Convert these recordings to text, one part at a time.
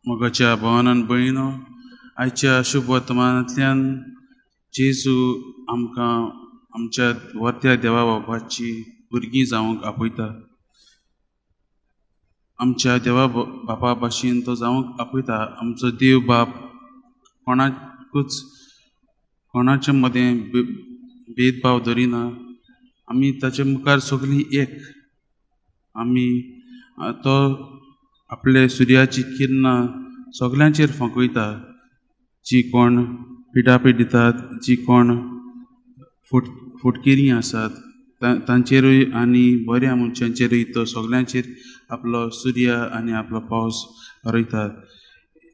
मोगाच्या भावान भयणो, आयच्या शुभ वर्तमानांतल्यान जेजू आमकां आमच्या वर्त्या देवा बापाची भुरगीं जावंक आपयता. आमच्या देवा बापा भाशेन तो जावंक आपयता. आमचो देव बाप कोणाच्या मदें भेदभाव धरिना. आमी ताचे मुखार सगळीं एक. आमी तो आपले सुर्याची किरणां सगळ्यांचेर फुंकयता. जी कोण पिडापीड दितात, जी कोण फुटकिरी आसात, तांचेरूय आनी बऱ्या मनशांचेरूय तो सगळ्यांचेर आपलो सूर्य आनी आपलो पावस रोयतात.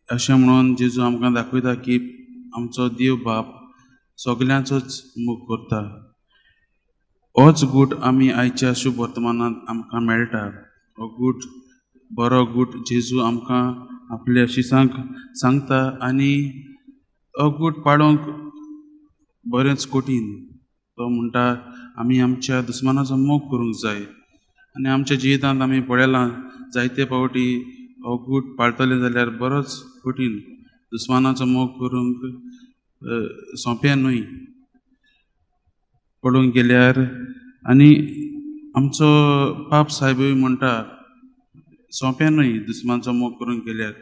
अशें म्हणून जेजू आमकां दाखयता की आमचो देव बाप सगळ्यांचोच मोग करता. होच गूट आमी आयच्या शुभ वर्तमानांत आमकां मेळटा. हो गूट बरो गूट जेजू आमकां आपल्या शिसांक सांगता आनी हो गूट पाळूंक बरेंच कठीण. तो म्हणटा आमी आमच्या दुस्मानाचो मोग करूंक जाय. आनी आमच्या जिवितांत आमी पळयलां जायते फावटी हो गूट पाळटले जाल्यार बरोच कठीण. दुस्मानाचो मोग करूंक सोंपें न्हय पळोवंक गेल्यार. आनी आमचो पाप साहेबूय म्हणटा सोंपें न्हय दुस्मानाचो मोग करूंक गेल्यार,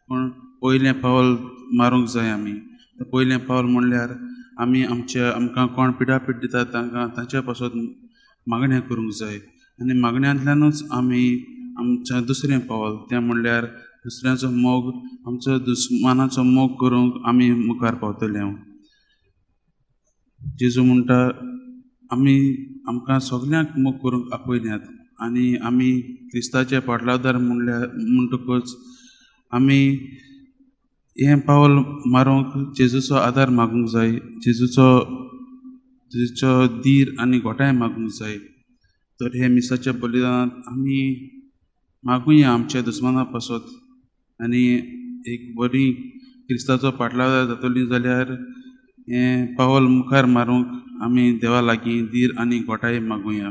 पूण पयलें पावल मारूंक जाय आमी. पयलें पावल म्हणल्यार आमी आमकां कोण पिडापीड दितात तांच्या पासून मागणें करूंक जाय. आनी मागण्यांतल्यानूच आमी आमचें दुसरें पावल तें म्हणल्यार दुसऱ्याचो मोग, आमचो दुस्मानाचो मोग करूंक आमी मुखार पावतले. जेजू म्हणटा आमकां सगळ्यांक मोग करूंक आपयल्यात. आनी आमी क्रिस्ताचे पाटलादार म्हणटकूच आमी हें पावल मारूंक जेजूचो आदार मागूंक जाय. जेजूचो धीर आनी घोटाय मागूंक जाय. तर हे मिसाच्या बलिदानांत आमी मागुया आमच्या दुस्माना पासत आनी एक बरी क्रिस्ताचो पाटलादार जातली जाल्यार हें पावल मुखार मारूंक आमी देवा लागीं धीर आनी घोटाय मागुया.